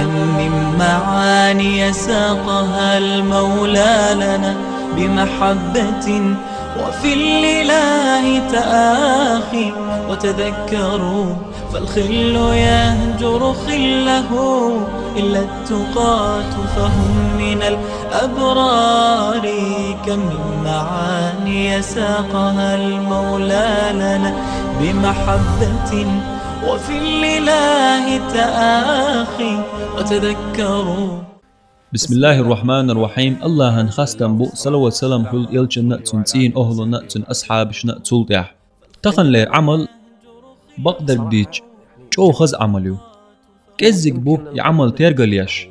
كم من معاني ساقها المولى لنا بمحبة وفي الإله تآخي. وتذكروا فالخل يهجر خله إلا التقاة فهم من الأبرار. كم من معاني ساقها المولى لنا بمحبة وفي الإله تآخي. وتذكروا. بسم الله الرحمن الرحيم. الله هنخستن بو صلوة سلام حل يلجن تنتين أهل نأتن أصحاب شنا تولتيح تخن لي عمل بقدر بديج شو خز عمليو كزك بو يعمل تيرغلياش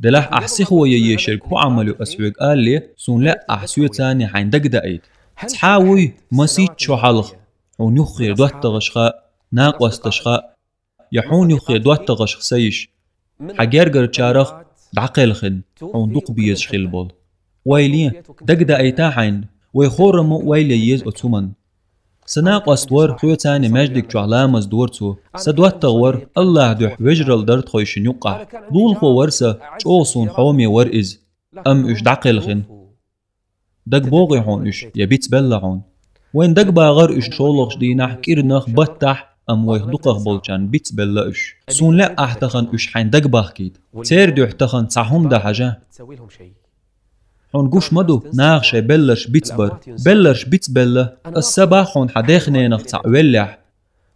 دلاح أحسيخ ويشرك هو عمليو أسويق قال لي سون لا أحسوي تاني حين دق دقيد تحاوي مسيت شو حلق حون يخير دوات تغشخاء ناقوس تشخاء يحون يخير دوات تغشخ سيش حجرجر تشارخ بعقل خن حون دوق بيز خلبول ويلي دق دقيتا حين ويخورم ويلي يز أتومن سناق أستور خوي تاني مجدك جعلامز دورتو سدوات تغور الله دوح وجرل درد خويشن يقع دول خو ورسة جوصون حومي ورئز أم إش دعقل خن دق بوغي حون إش يبيت بلعون وين دق باغر إش شولغش دينح كيرنخ بطح أم ويخدقه بولجان بيت بلعش سون لا أحتخن إش حين دق باخكيد تير دوح تخن تسعهم دا حاجة حون قوش مدو ناغشي بلش بيتبر بلش بيتبلا السبا حون حداخني نغتع ولح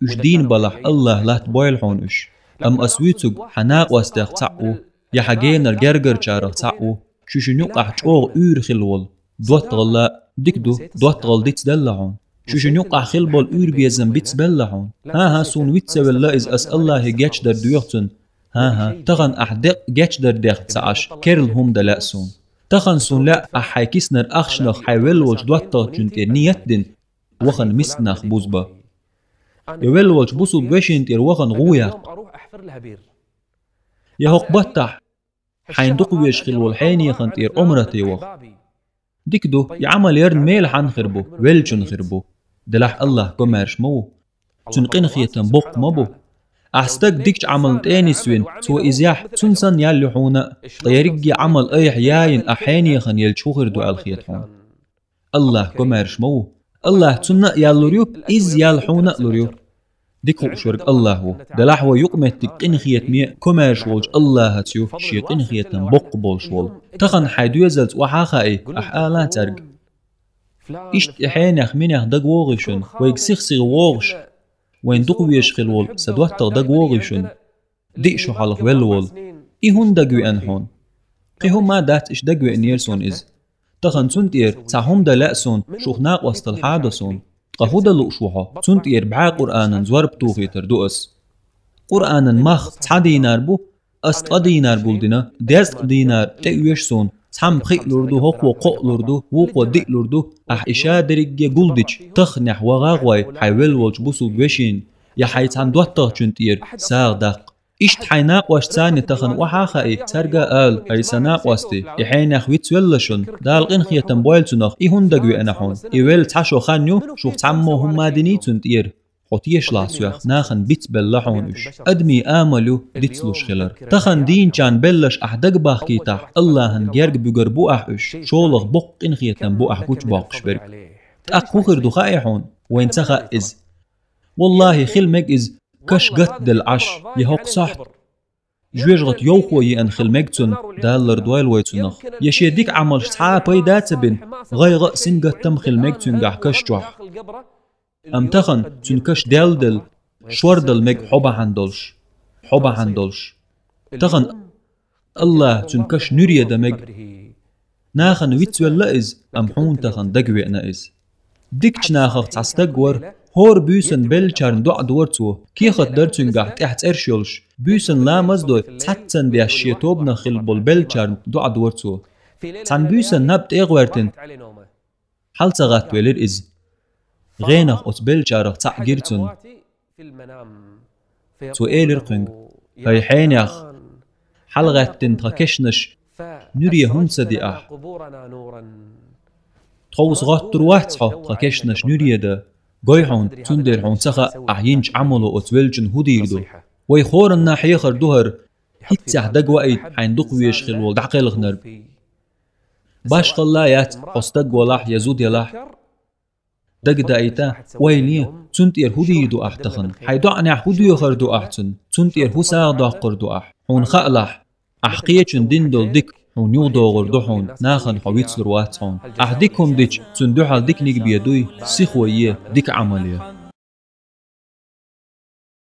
اش دين بلح الله لا تبويل حون اش ام اسويتوك حناق واستيق تعو يا حاجين الجرجر چارغ تعو شوشن يقع چوغ اور خلول دوات غلا ديكدو دوات غل ديت دلعون شوشن يقع خلبول اور بيزن بيتبلعون ها سون ويتسولا از اس الله جاتش در دويختن ها تغن احدق جاتش در ديخ تعاش كيرل هم دلاسون تخنسون لا أحاكيسنر أخشنخ حيوال وش دواتة جنتير نيتدن وخن مسنخ بوزبا يوال وش بوصل بوشنتير وخن غوياق يهوق بطح حين دقويش خلو الحين يخنتير أمرتي وخ ديكدو يعمل يرن ميل حن خربو ويلجن خربو دلح الله كمارش مو تنقين خيتن بوق مبو أحستك ديكش عمل تاني سوين سو إزياح تنسان يالحونا طيريجي عمل أي حياين أحياني خن يلشوخر دو الخيط حون الله كمارش مو الله تنا يالوريو إز يالحونا لوريو ديكو شورك الله هو دلاحو يقمت تقين خيط مية كمارش ولج الله هتيو شيقين خيطن بق بولشول تخن حيدو يزلت وحاخائي أحالا ترق إشت إحيانيخ منيخ دق ووغيشن ويكسيخ ووغش وين دقويش خلول سدوات تغدق ووغيشن دي شو حلق والول إيهون دقوي أنحون قيهم ما دات إش دقوي أنيرسون إز تخن تنتير تعهم دا لأسون شوخناق وسط الحادثون قهو دا لقشوحا تنتير بعا قرآنا زوار بتوخي تردوس قرآنا مخ تحا دينار بو أست دينار بولدنا دازق دينار تأويش سون تحم خيق لردو هقو قق لردو وقو دي لردو أح إشا دريجي قلدج تخنح وغاغوي حيوال والج بوسو بوشين يا حيت عن دوات تنتير ساغ دق إشت حيناق واش تاني تخن وحاخائي ترقا قال أي سناق واستي يحيناخ ويتسولشن دالقين خيتن بويلتنخ إيهون دقوي أنحون إيوال تحشو خانيو شوخ تعمو هم مادني تنتير حوتيش لاسويخ ناخن بيت بلحونش أدمي آملو ديتلوش خلر تخن دين كان بلش أحدق باخكي تح الله هنجرق بقربو أحوش شولغ بق إنخيتن بو أحكوش باقش برك تأقو خردو خائحون وين تخا إز والله خلمك إز كش قد العش يهوق صحت جويجغت يوخوي أن خلمكتن دالر دويل ويتنخ يشيديك عمل شتحا بيداتبن غيغ سنقت تم خلمكتن قح كش جوح أم تخن تنكش دالدل شوردل مك حبا هندلش تخن الله تنكش نوريا دمك ناخن ويتسولا إز أم حون تخن دقوي أنا إز ديكش ناخخ تعستقور هور بيسن بلچارن دو دورتو كيخت درتون قاعد تحت ارشولش بيسن لا مزدو تحتن دي الشيطوبنا خلبول بلچارن دو دورتو تان بيسن نبت اغوارتن حال تغات ويلر إز غينخ أتبل جارخ تعجرتن تو إيلر قنج هاي حينيخ حلغتن تركشنش نوري هنسا دي أح تخوص غات تروحتها تركشنش نوري دا قويحون تندر حون تخا أحينش عملو أتبلجن هديردو ويخورن ناحيخر دوهر هيتسح دق وقت حيندق ويشغل ودعقل غنرب باش قلايات قصدق ولاح يزود يلاح دق دايتا ويني تنتير هدي دو احتخن حيدو عنا هدو يخردو احتن تنتير هو ساعدو اقردو اح هون خألح احقيتشن دين دول ديك هون يوضو غردو هون ناخن حويتسلر واتهون احديكهم ديش تندو حال ديك نيك بيدوي سيخويه ديك عمليه